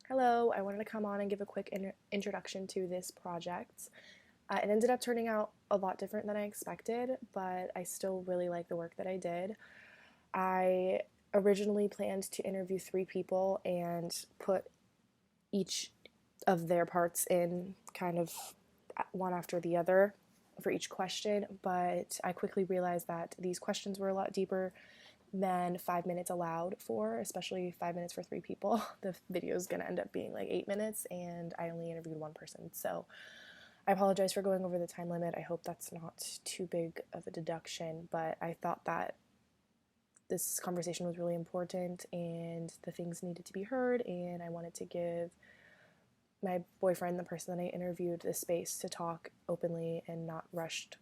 Hello, I wanted to come on and give a quick introduction to this project. It ended up turning out a lot different than I expected, but I still really like the work that I did. I originally planned to interview 3 people and put each of their parts in kind of one after the other for each question, but I quickly realized that these questions were a lot deeper than 5 minutes allowed for, especially 5 minutes for 3 people. The video is going to end up being like 8 minutes, and I only interviewed one person. So I apologize for going over the time limit. I hope that's not too big of a deduction, but I thought that this conversation was really important and the things needed to be heard, and I wanted to give my boyfriend, the person that I interviewed, the space to talk openly and not rushed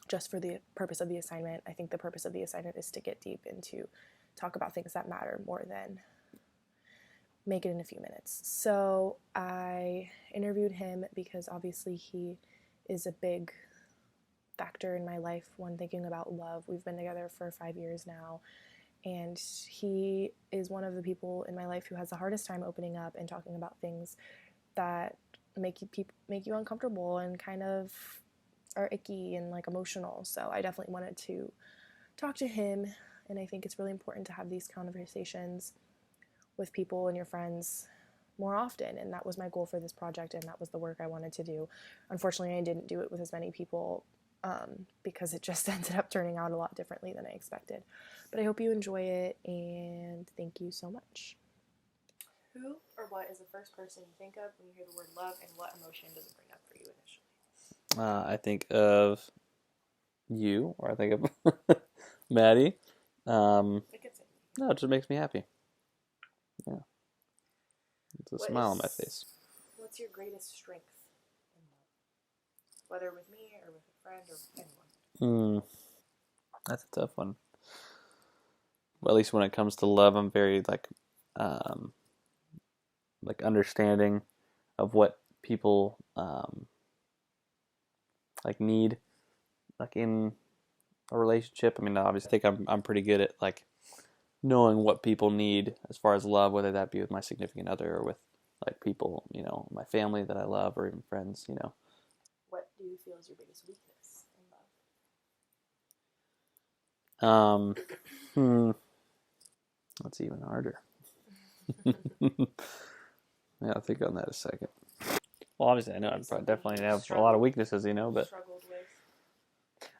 just for the purpose of the assignment. I think the purpose of the assignment is to get deep and to talk about things that matter more than make it in a few minutes. So I interviewed him because obviously he is a big factor in my life when thinking about love. We've been together for 5 years now, and he is one of the people in my life who has the hardest time opening up and talking about things that make you uncomfortable and kind of are icky and like emotional. So I definitely wanted to talk to him, and I think it's really important to have these conversations with people and your friends more often, and that was my goal for this project, and that was the work I wanted to do. Unfortunately, I didn't do it with as many people because it just ended up turning out a lot differently than I expected. But I hope you enjoy it, and thank you so much. Who or what is the first person you think of when you hear the word love, and what emotion does it bring up for you initially? I think of you, or I think of Maddie. It could say No, it just makes me happy. Yeah, it's a what smile on my is face. what's your greatest strength in love, whether with me or with a friend or anyone? That's a tough one. Well, at least when it comes to love, I'm very um, understanding of what people need, in a relationship. I mean, obviously, I think I'm pretty good at knowing what people need as far as love, whether that be with my significant other or with people, my family that I love, or even friends. What do you feel is your biggest weakness in Um, hmm, that's even harder. Yeah, I'll think on that a second. Well, obviously, I know I'd probably definitely have a lot of weaknesses, but struggled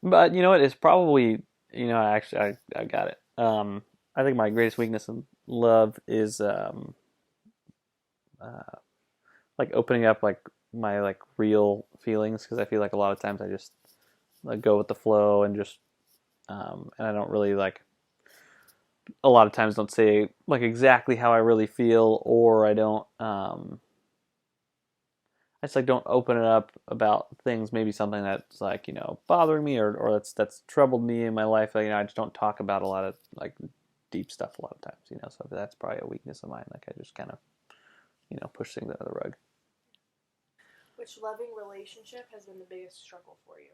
with? you know what? It's probably, I got it. I think my greatest weakness in love is uh, opening up my real feelings, because I feel like a lot of times I just go with the flow and just and I don't really a lot of times don't say exactly how I really feel, or I don't I just don't open it up about things, maybe something that's bothering me, or that's troubled me in my life. I just don't talk about a lot of deep stuff a lot of times. So that's probably a weakness of mine. I just kind of push things under the rug. Which loving relationship has been the biggest struggle for you?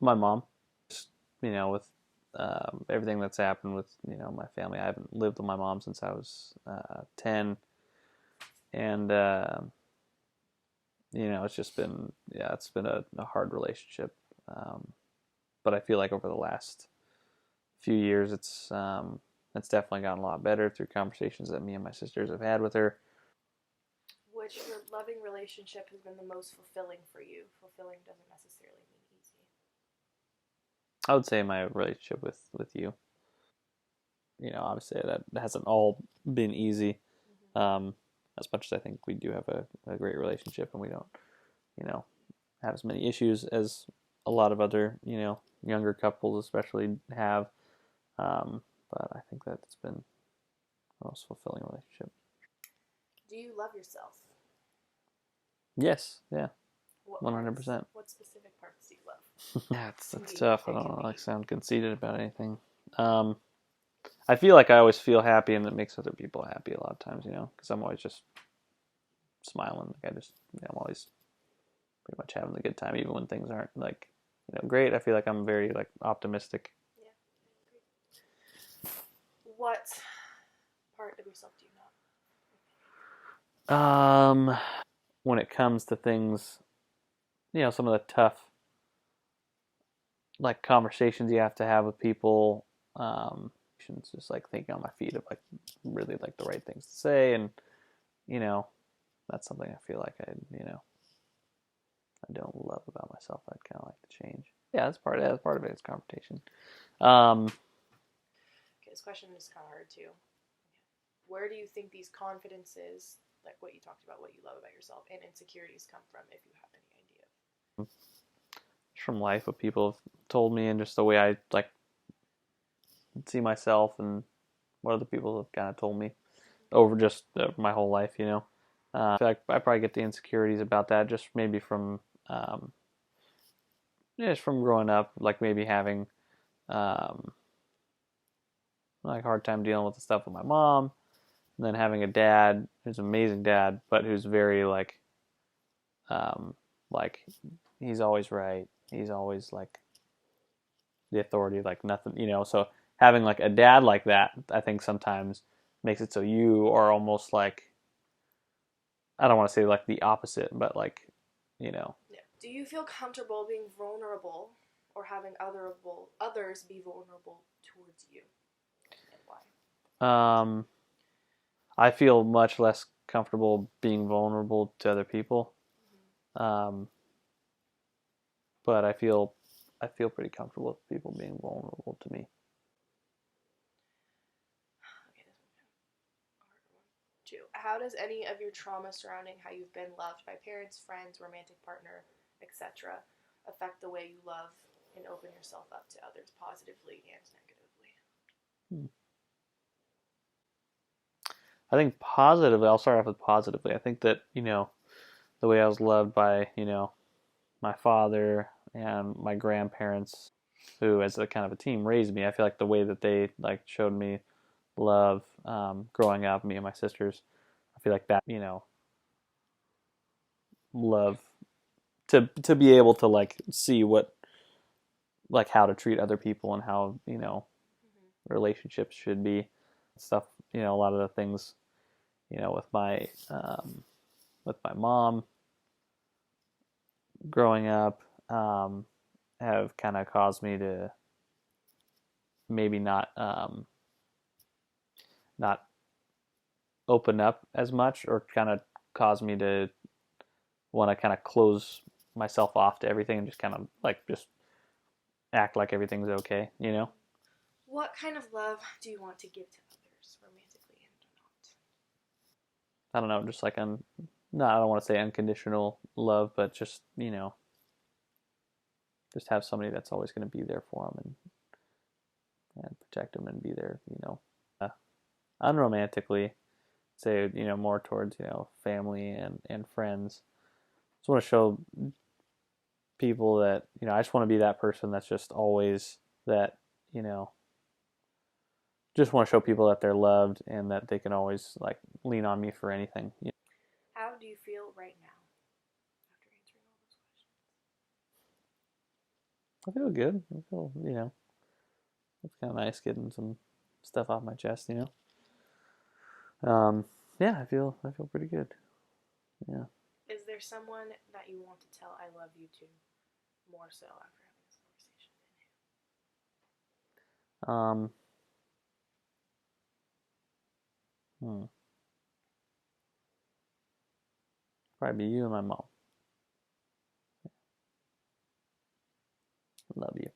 My mom, just, with everything that's happened with my family. I haven't lived with my mom since I was 10, and it's just been, it's been a hard relationship. But I feel like over the last few years, it's definitely gotten a lot better through conversations that me and my sisters have had with her. Which loving relationship has been the most fulfilling for you? Fulfilling doesn't necessarily mean easy. I would say my relationship with you. Obviously that hasn't all been easy. As much as I think we do have a great relationship, and we don't, have as many issues as a lot of other, younger couples especially have. But I think that it's been the most fulfilling relationship. Do you love yourself? Yes, yeah, What 100%. What specific parts do you love? That's tough. I don't sound conceited about anything. I feel like I always feel happy, and it makes other people happy a lot of times, because I'm always just smiling. I'm always pretty much having a good time, even when things aren't great. I feel like I'm very optimistic. Yeah. What part of yourself do you not? When it comes to things, some of the tough like conversations you have to have with people, just like thinking on my feet of like really like the right things to say, and you know, that's something I feel like I don't love about myself. I'd kind of like to change. Yeah, that's part of it. It's confrontation. Okay, this question is kind of hard too. Where do you think these confidences, like what you talked about, what you love about yourself, and insecurities come from, if you have any idea? From life, what people have told me, and just the way I like see myself, and what other people have kind of told me over just my whole life. I feel like I probably get the insecurities about that just maybe from just from growing up, like maybe having um, like a hard time dealing with the stuff with my mom, and then having a dad who's an amazing dad, but who's very um, like he's always right. He's always like the authority, like nothing, So having like a dad like that, I think sometimes makes it so you are almost like, I don't want to say like the opposite, but like, Yeah. Do you feel comfortable being vulnerable or having others be vulnerable towards you, and why? I feel much less comfortable being vulnerable to other people. Mm-hmm. Um, but I feel pretty comfortable with people being vulnerable to me. Okay, this one's a harder one too. How does any of your trauma surrounding how you've been loved by parents, friends, romantic partner, etc., affect the way you love and open yourself up to others positively and negatively? Hmm. I think positively, I'll start off with positively. I think that, the way I was loved by, my father and my grandparents, who as a kind of a team raised me, I feel like the way that they like showed me love growing up, me and my sisters, I feel like that, love to be able to like see what like how to treat other people and how Mm-hmm. relationships should be stuff. A lot of the things with my mom growing up have kind of caused me to maybe not open up as much, or kind of caused me to want to kind of close myself off to everything and just kind of like just act like everything's okay. What kind of love do you want to give to others, romantically and not? I don't know, just like no, I don't want to say unconditional love, but just just have somebody that's always going to be there for them, and protect them and be there. Unromantically, say more towards family and friends. Just want to show people that I just want to be that person that's just always that you know just want to show people that they're loved and that they can always like lean on me for anything. How do you feel right now after answering all those questions? I feel good. I feel it's kind of nice getting some stuff off my chest. Yeah, I feel pretty good. Yeah. Is there someone that you want to tell I love you to more so after having this conversation? Um. Hmm. Probably be you and my mom. Love you.